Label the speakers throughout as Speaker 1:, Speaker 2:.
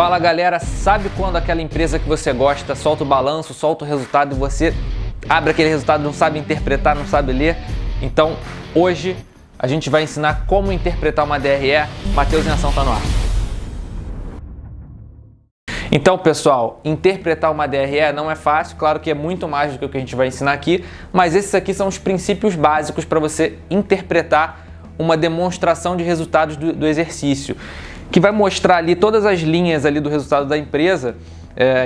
Speaker 1: Fala galera, sabe quando aquela empresa que você gosta solta o balanço, solta o resultado e você abre aquele resultado, não sabe interpretar, não sabe ler? Então hoje a gente vai ensinar como interpretar uma DRE. Matheus em Ação está no ar. Então pessoal, interpretar uma DRE não é fácil, claro que é muito mais do que o que a gente vai ensinar aqui, mas esses aqui são os princípios básicos para você interpretar uma demonstração de resultados do exercício, que vai mostrar ali todas as linhas ali do resultado da empresa.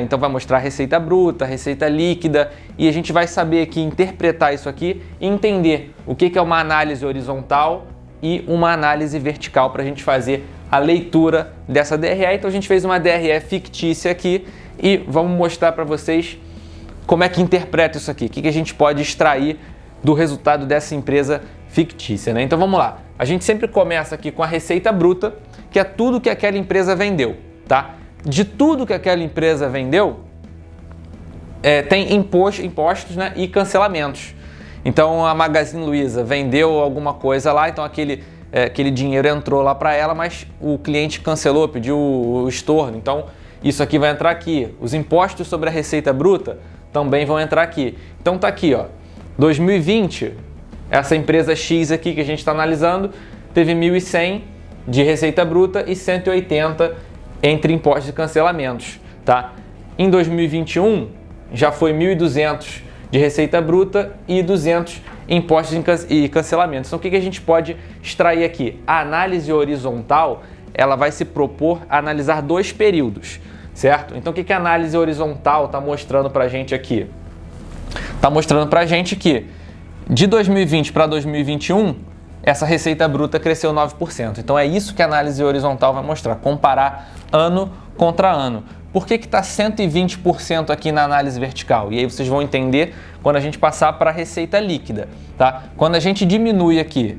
Speaker 1: Então vai mostrar a receita bruta, a receita líquida, e a gente vai saber aqui interpretar isso aqui e entender o que é uma análise horizontal e uma análise vertical para a gente fazer a leitura dessa DRE. Então a gente fez uma DRE fictícia aqui e vamos mostrar para vocês como é que interpreta isso aqui, o que a gente pode extrair do resultado dessa empresa fictícia, né? Então vamos lá. A gente sempre começa aqui com a receita bruta, que é tudo que aquela empresa vendeu, tá? De tudo que aquela empresa vendeu, tem impostos, né, e cancelamentos. Então a Magazine Luiza vendeu alguma coisa lá, então aquele dinheiro entrou lá para ela, mas o cliente cancelou, pediu o estorno. Então isso aqui vai entrar aqui. Os impostos sobre a receita bruta também vão entrar aqui. Então tá aqui, ó. 2020, essa empresa X aqui que a gente está analisando teve 1.100 de receita bruta e 180 entre impostos e cancelamentos, tá? Em 2021 já foi 1.200 de receita bruta e 200 impostos e cancelamentos. Então o que a gente pode extrair aqui? A análise horizontal, ela vai se propor a analisar dois períodos, certo? Então o que a análise horizontal está mostrando para a gente aqui? Está mostrando para a gente que de 2020 para 2021, essa receita bruta cresceu 9%. Então é isso que a análise horizontal vai mostrar, comparar ano contra ano. Por que está 120% aqui na análise vertical? E aí vocês vão entender quando a gente passar para a receita líquida, tá? Quando a gente diminui aqui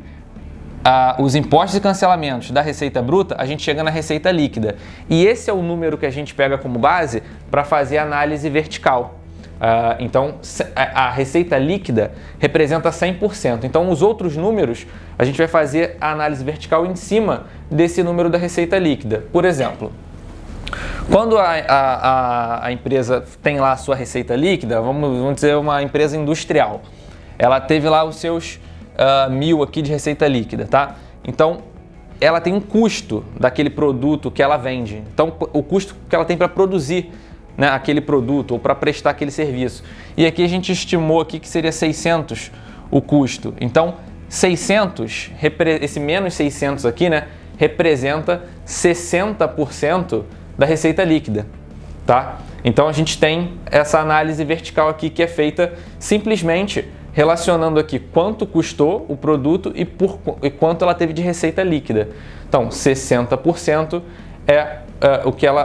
Speaker 1: os impostos e cancelamentos da receita bruta, a gente chega na receita líquida. E esse é o número que a gente pega como base para fazer a análise vertical. Então a receita líquida representa 100%. Então os outros números a gente vai fazer a análise vertical em cima desse número da receita líquida. Por exemplo, quando a empresa tem lá a sua receita líquida, vamos dizer uma empresa industrial, ela teve lá os seus 1.000 aqui de receita líquida, tá? Então ela tem um custo daquele produto que ela vende. Então o custo que ela tem para produzir, né, aquele produto ou para prestar aquele serviço. E aqui a gente estimou aqui que seria 600 o custo. Então 600, esse menos 600 aqui, né, representa 60% da receita líquida, tá? Então a gente tem essa análise vertical aqui que é feita simplesmente relacionando aqui quanto custou o produto e quanto ela teve de receita líquida. Então 60% é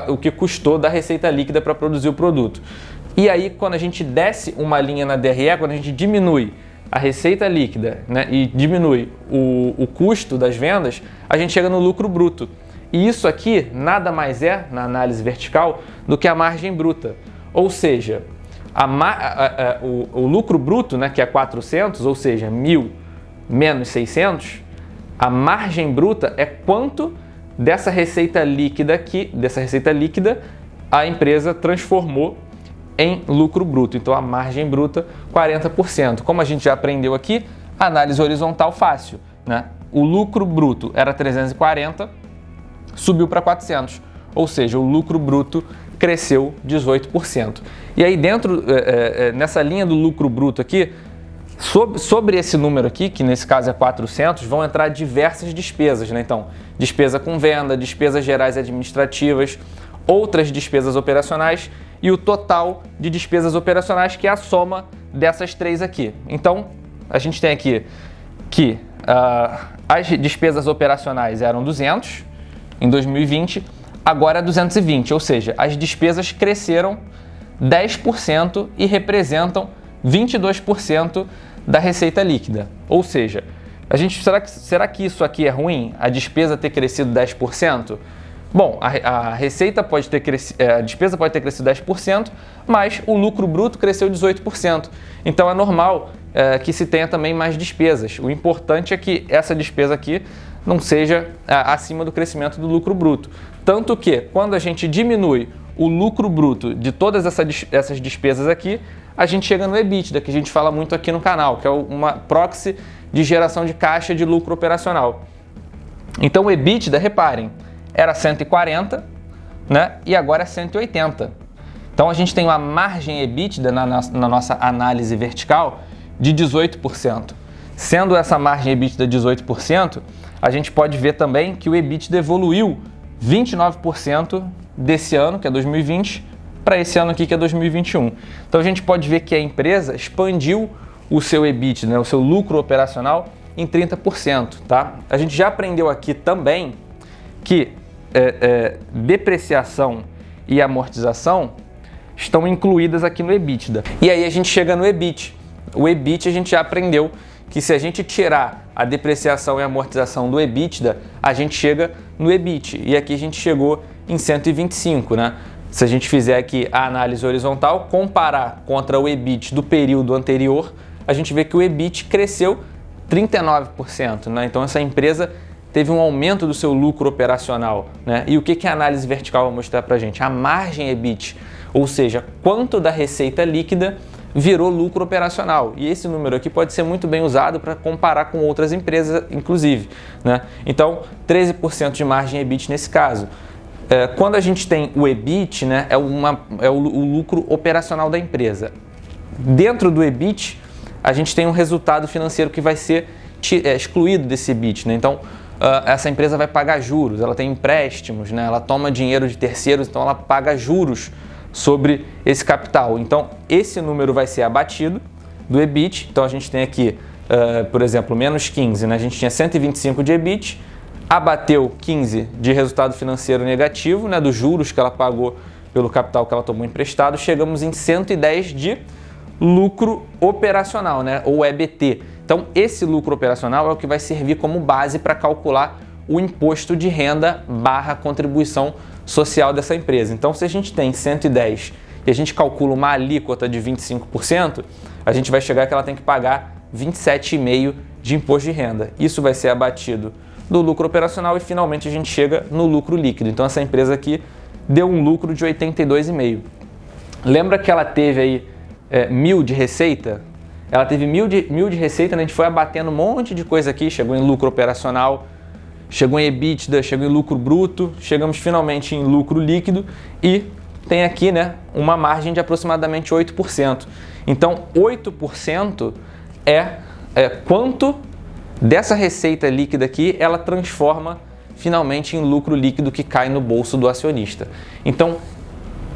Speaker 1: o que custou da receita líquida para produzir o produto. E aí, quando a gente desce uma linha na DRE, quando a gente diminui a receita líquida, né, e diminui o custo das vendas, a gente chega no lucro bruto. E isso aqui nada mais é, na análise vertical, do que a margem bruta. Ou seja, o lucro bruto, né, que é 400, ou seja, 1.000 menos 600, a margem bruta é quanto dessa receita líquida a empresa transformou em lucro bruto. Então a margem bruta 40%. Como a gente já aprendeu aqui, análise horizontal fácil, né? O lucro bruto era 340, subiu para 400, ou seja, o lucro bruto cresceu 18%. E aí dentro, nessa linha do lucro bruto aqui, sobre esse número aqui, que nesse caso é 400, vão entrar diversas despesas, né? Então, despesa com venda, despesas gerais administrativas, outras despesas operacionais e o total de despesas operacionais, que é a soma dessas três aqui. Então, a gente tem aqui que as despesas operacionais eram 200 em 2020, agora é 220, ou seja, as despesas cresceram 10% e representam 22% da receita líquida. Ou seja, será que isso aqui é ruim? A despesa ter crescido 10%? Bom, a despesa pode ter crescido 10%, mas o lucro bruto cresceu 18%. Então é normal que se tenha também mais despesas. O importante é que essa despesa aqui não seja acima do crescimento do lucro bruto. Tanto que, quando a gente diminui o lucro bruto de todas essas despesas aqui, a gente chega no EBITDA, que a gente fala muito aqui no canal, que é uma proxy de geração de caixa de lucro operacional. Então o EBITDA, reparem, era 140, né? E agora é 180. Então a gente tem uma margem EBITDA na nossa análise vertical de 18%. Sendo essa margem EBITDA 18%, a gente pode ver também que o EBITDA evoluiu 29% desse ano, que é 2020, para esse ano aqui, que é 2021. Então a gente pode ver que a empresa expandiu o seu EBITDA, né, o seu lucro operacional, em 30%. Tá? A gente já aprendeu aqui também que depreciação e amortização estão incluídas aqui no EBITDA. E aí a gente chega no EBIT. O EBIT a gente já aprendeu que se a gente tirar a depreciação e amortização do EBITDA, a gente chega no EBIT. E aqui a gente chegou em 125, né? Se a gente fizer aqui a análise horizontal, comparar contra o EBIT do período anterior, a gente vê que o EBIT cresceu 39%, né? Então essa empresa teve um aumento do seu lucro operacional, né? E o que a análise vertical vai mostrar para a gente? A margem EBIT, ou seja, quanto da receita líquida virou lucro operacional. E esse número aqui pode ser muito bem usado para comparar com outras empresas, inclusive, né? Então, 13% de margem EBIT nesse caso. Quando a gente tem o EBIT, né, é o lucro operacional da empresa. Dentro do EBIT, a gente tem um resultado financeiro que vai ser excluído desse EBIT, né? Então, essa empresa vai pagar juros, ela tem empréstimos, né? Ela toma dinheiro de terceiros, então ela paga juros sobre esse capital. Então, esse número vai ser abatido do EBIT. Então, a gente tem aqui, por exemplo, menos 15, né? A gente tinha 125 de EBIT, abateu 15 de resultado financeiro negativo, né? Dos juros que ela pagou pelo capital que ela tomou emprestado, chegamos em 110 de lucro operacional, né? Ou EBT. Então, esse lucro operacional é o que vai servir como base para calcular o imposto de renda / contribuição social dessa empresa. Então, se a gente tem 110 e a gente calcula uma alíquota de 25%, a gente vai chegar que ela tem que pagar 27,5% de imposto de renda. Isso vai ser abatido do lucro operacional e finalmente a gente chega no lucro líquido. Então, essa empresa aqui deu um lucro de 82,5%. Lembra que ela teve aí 1.000 de receita? Ela teve 1.000 de receita, né? A gente foi abatendo um monte de coisa aqui, chegou em lucro operacional, chegou em EBITDA, chegou em lucro bruto, chegamos finalmente em lucro líquido e tem aqui, né, uma margem de aproximadamente 8%. Então, 8% é quanto dessa receita líquida aqui ela transforma finalmente em lucro líquido que cai no bolso do acionista. Então,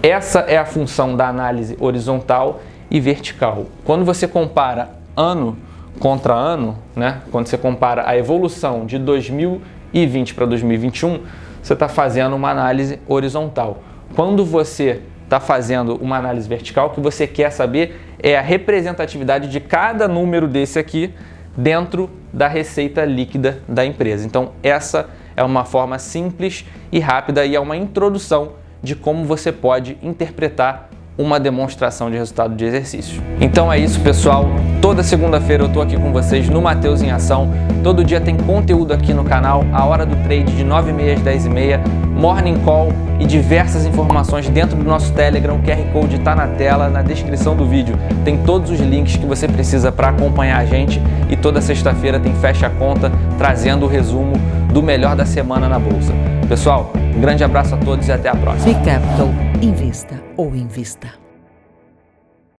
Speaker 1: essa é a função da análise horizontal e vertical. Quando você compara ano contra ano, né, quando você compara a evolução de 2020 para 2021, você está fazendo uma análise horizontal. Quando você está fazendo uma análise vertical, o que você quer saber é a representatividade de cada número desse aqui dentro da receita líquida da empresa. Então, essa é uma forma simples e rápida e é uma introdução de como você pode interpretar uma demonstração de resultado de exercício. Então é isso, pessoal. Toda segunda-feira eu tô aqui com vocês no Mateus em Ação. Todo dia tem conteúdo aqui no canal, a hora do trade de 9h30 às 10h30, Morning Call e diversas informações dentro do nosso Telegram. O QR Code está na tela, na descrição do vídeo. Tem todos os links que você precisa para acompanhar a gente e toda sexta-feira tem Fecha a Conta trazendo o resumo do melhor da semana na Bolsa. Pessoal, um grande abraço a todos e até a próxima.
Speaker 2: B Capital, invista ou invista.